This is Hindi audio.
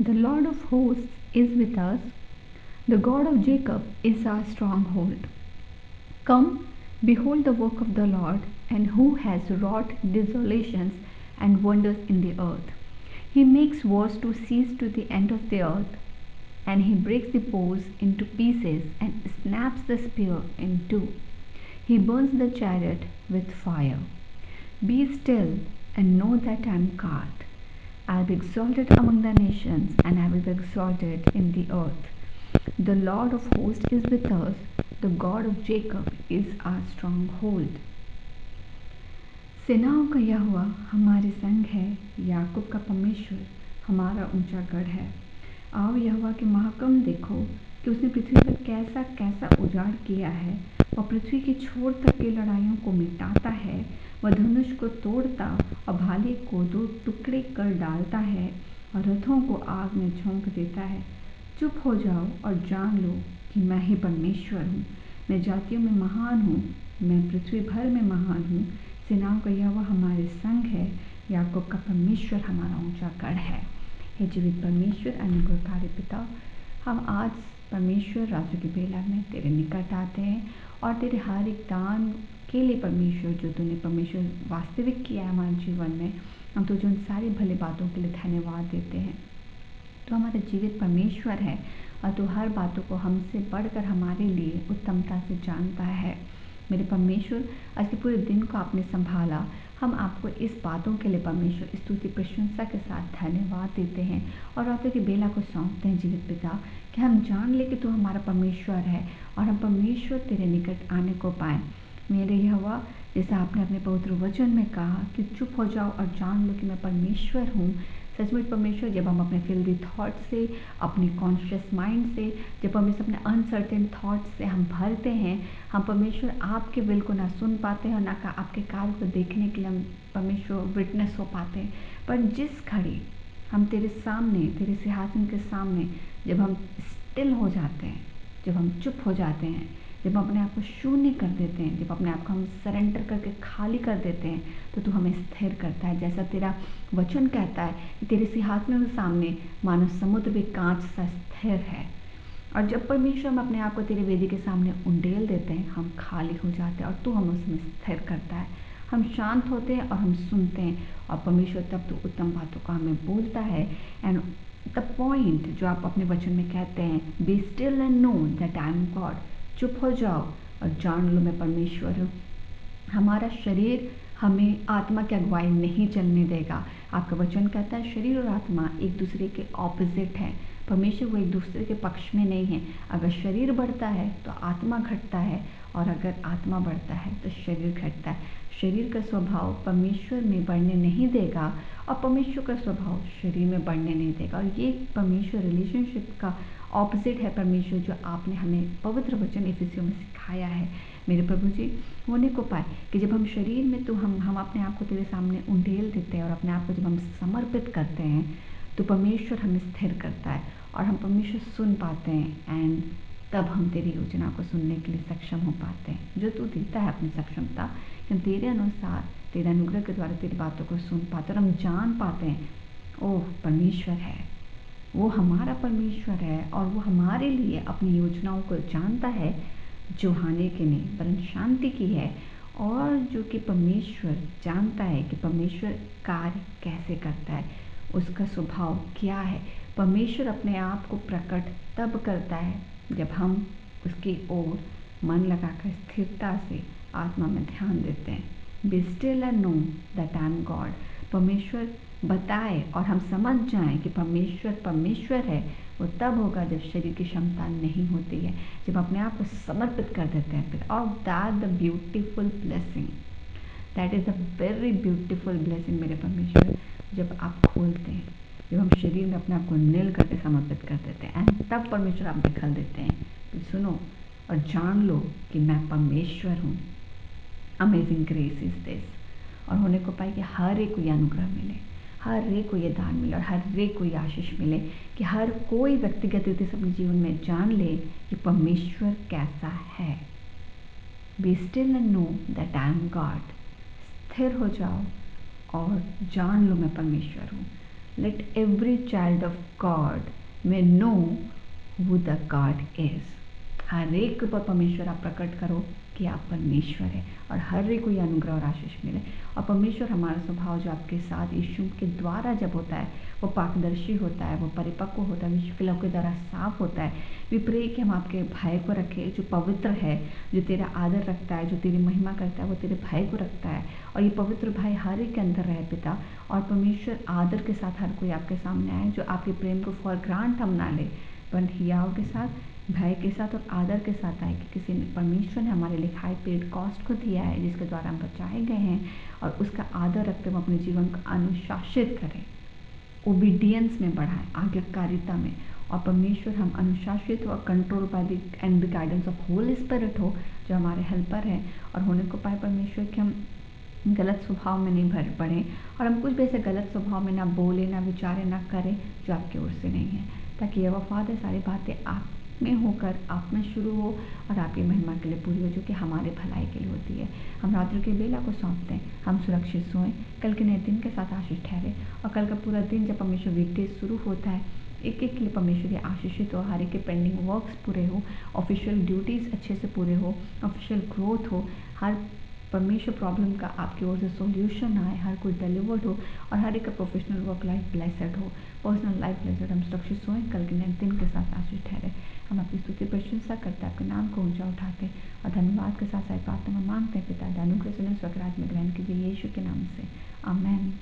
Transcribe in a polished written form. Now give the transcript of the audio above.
The Lord of hosts is with us. The God of Jacob is our stronghold. Come, behold the work of the Lord, and who has wrought desolations and wonders in the earth. He makes wars to cease to the end of the earth, and he breaks the bows into pieces and snaps the spear in two. He burns the chariot with fire. Be still and know that I am God. I will be exalted among the nations, and I will be exalted in the earth. The Lord of hosts is with us. The God of Jacob is our stronghold. सेनाओं का यहोवा हमारे संग है, याकूब का परमेश्वर हमारा ऊंचा गढ़ है। आओ यहोवा के महाकम देखो कि उसने पृथ्वी पर कैसा कैसा उजाड़ किया है। वह पृथ्वी की छोर तक की लड़ाइयों को मिटाता है। वह धनुष को तोड़ता और भाले को दो टुकड़े कर डालता है और रथों को आग में झोंक देता है। चुप हो जाओ और जान लो कि मैं ही परमेश्वर हूँ। मैं जातियों में महान हूँ, मैं पृथ्वी भर में महान हूँ। सेनाओं का यहोवा हमारे संग है, याकूब का परमेश्वर हमारा ऊंचा गढ़ है। हे जीवित परमेश्वर, अनुग्रहकारी पिता, हम आज परमेश्वर राजू की बेला में तेरे निकट आते हैं और तेरे हर एक दान के लिए परमेश्वर जो तूने परमेश्वर वास्तविक किया है हमारे जीवन में, हम तुझे उन सारी भली बातों के लिए धन्यवाद देते हैं। तो हमारा जीवित परमेश्वर है और तू हर बातों को हमसे बढ़कर हमारे लिए उत्तमता से जानता है। मेरे परमेश्वर, आज के पूरे दिन को आपने संभाला। हम आपको इस बातों के लिए परमेश्वर स्तुति प्रशंसा के साथ धन्यवाद देते हैं और रातों की बेला को सौंपते हैं जीवित पिता, कि हम जान ले कि तू हमारा परमेश्वर है और हम परमेश्वर तेरे निकट आने को पाएँ। मेरे यहोवा, जैसा आपने अपने पवित्र वचन में कहा कि चुप हो जाओ और जान लो कि मैं परमेश्वर हूँ। सचमुच परमेश्वर, जब हम अपने फिल्दी थॉट से, अपने कॉन्शियस माइंड से, जब हम इस अपने अनसर्टेन थॉट से हम भरते हैं, हम परमेश्वर आपके विल को ना सुन पाते हैं और ना आपके कार्य को देखने के लिए हम परमेश्वर विटनेस हो पाते हैं। पर जिस घड़ी हम तेरे सामने, तेरे सिंहासन के सामने जब हम स्टिल हो जाते हैं, जब हम चुप हो जाते हैं, जब हम अपने आप को शून्य कर देते हैं, जब अपने आप को हम सरेंडर करके खाली कर देते हैं, तो तू हमें स्थिर करता है। जैसा तेरा वचन कहता है कि तेरे सिंहासन के सामने मानो समुद्र भी कांच सा स्थिर है। और जब परमेश्वर हम अपने आप को तेरे वेदी के सामने उंडेल देते हैं, हम खाली हो जाते हैं और तू हमें उसमें स्थिर करता है। हम शांत होते हैं और हम सुनते हैं और परमेश्वर तब तो उत्तम बातों का हमें बोलता है। एंड द पॉइंट जो आप अपने वचन में कहते हैं, B still and know that I am God, चुप हो जाओ और जान लो मैं परमेश्वर हूँ। हमारा शरीर हमें आत्मा की अगुवाई नहीं चलने देगा। आपका वचन कहता है शरीर और आत्मा एक दूसरे के ऑपोजिट है। परमेश्वर वो एक दूसरे के पक्ष में नहीं है। अगर शरीर बढ़ता है तो आत्मा घटता है, और अगर आत्मा बढ़ता है तो शरीर घटता है। शरीर का स्वभाव परमेश्वर में बढ़ने नहीं देगा और परमेश्वर का स्वभाव शरीर में बढ़ने नहीं देगा। और ये परमेश्वर रिलेशनशिप का ऑपोजिट है परमेश्वर, जो आपने हमें पवित्र वचन इफिसियों में सिखाया है। मेरे प्रभु जी, होने को पाए कि जब हम शरीर में, तो हम अपने आप को तेरे सामने उंडेल देते हैं और अपने आप को जब हम समर्पित करते हैं तो परमेश्वर हमें स्थिर करता है और हम परमेश्वर सुन पाते हैं। एंड तब हम तेरी योजना को सुनने के लिए सक्षम हो पाते हैं, जो तू देता है अपनी सक्षमता, कि हम तेरे अनुसार, तेरे अनुग्रह के द्वारा तेरी बातों को सुन पाते हैं और हम जान पाते हैं ओह परमेश्वर है, वो हमारा परमेश्वर है और वो हमारे लिए अपनी योजनाओं को जानता है, जो हानि की नहीं वरन शांति की है। और जो कि परमेश्वर जानता है कि परमेश्वर कार्य कैसे करता है, उसका स्वभाव क्या है। परमेश्वर अपने आप को प्रकट तब करता है जब हम उसकी ओर मन लगाकर स्थिरता से आत्मा में ध्यान देते हैं। B still and know that I am God. परमेश्वर बताए और हम समझ जाएं कि परमेश्वर परमेश्वर है, वो तब होगा जब शरीर की क्षमता नहीं होती है, जब अपने आप को समर्पित कर देते हैं फिर। और that the beautiful blessing, that is the very beautiful blessing मेरे परमेश्वर, जब आप खोलते हैं, जब हम शरीर में अपने आप को नील करके समर्पित कर देते हैं, एंड तब परमेश्वर आप दिखल देते हैं कि सुनो और जान लो कि मैं परमेश्वर हूँ। Amazing grace is this. और होने को पाए कि हर एक को ये अनुग्रह मिले, हर एक को ये दान मिले और हर एक को ये आशीष मिले, कि हर कोई व्यक्तिगत रीति से अपने जीवन में जान ले कि परमेश्वर कैसा है। Be still and know that I am God. स्थिर हो जाओ और जान लो मैं परमेश्वर हूँ। Let every child of God may know who the God is. हर एक के ऊपर परमेश्वर आप प्रकट करो कि आप परमेश्वर है, और हर एक को ये अनुग्रह और आशीष मिले। और परमेश्वर हमारा स्वभाव जो आपके साथ यीशु के द्वारा जब होता है वो पारदर्शी होता है, वो परिपक्व होता है, विश्व के लोगों के द्वारा साफ होता है। वी प्रे कि हम आपके भाई को रखें जो पवित्र है, जो तेरा आदर रखता है, जो तेरी महिमा करता है, वो तेरे भाई को रखता है। और ये पवित्र भाई हर एक के अंदर रहे पिता। और परमेश्वर आदर के साथ हर कोई आपके सामने आए, जो आपके प्रेम को फॉर ग्रांट हम ना ले, पर हियाव के साथ, भय के साथ और आदर के साथ आए कि किसी ने, परमेश्वर ने हमारे लिए हाई पेड कॉस्ट को दिया है जिसके द्वारा हम बचाए गए हैं, और उसका आदर रखते हुए अपने जीवन को अनुशासित करें, ओबीडियंस में बढ़ाएं, आज्ञाकारिता में। और परमेश्वर हम अनुशासित और control by the end the guidance of Holi spirit हो, जो हमारे हेल्पर है, और होने को पाए परमेश्वर कि हम गलत स्वभाव में नहीं भर पड़े, और हम कुछ भी ऐसे गलत स्वभाव में ना बोले, ना विचारे, ना करें जो आपकी ओर से नहीं है, ताकि ये वफाद सारी बातें आप में होकर आप में शुरू हो और आपकी महिमा के लिए पूरी हो, जो कि हमारे भलाई के लिए होती है। हम रात्रि के बेला को सौंपते हैं, हम सुरक्षित सोएं, कल के नए दिन के साथ आशीष ठहरे। और कल का पूरा दिन जब परमेश्वर वीकडेज शुरू होता है, एक एक के लिए परमेश्वर आशीषित हो, हर एक के पेंडिंग वर्क्स पूरे हो, ऑफिशियल ड्यूटीज़ अच्छे से पूरे हो, ऑफिशियल ग्रोथ हो, हर परमेश्वर प्रॉब्लम का आपकी ओर से सॉल्यूशन आए, हर कोई डिलीवर्ड हो, और हर एक का प्रोफेशनल वर्क लाइफ ब्लेसड हो, पर्सनल लाइफ ब्लेसड। हम सुरक्षित सोएं, कल के नए दिन के साथ आशीष ठहरे। हम आपकी स्तुति प्रशंसा करते हैं, आपके नाम को ऊंचा उठाते और धन्यवाद के साथ साथ प्रार्थना में मांगते हैं पिता, अनुग्रह सुने स्वर्गराज में ग्रहण कीजिए यीशु के नाम से, आमेन।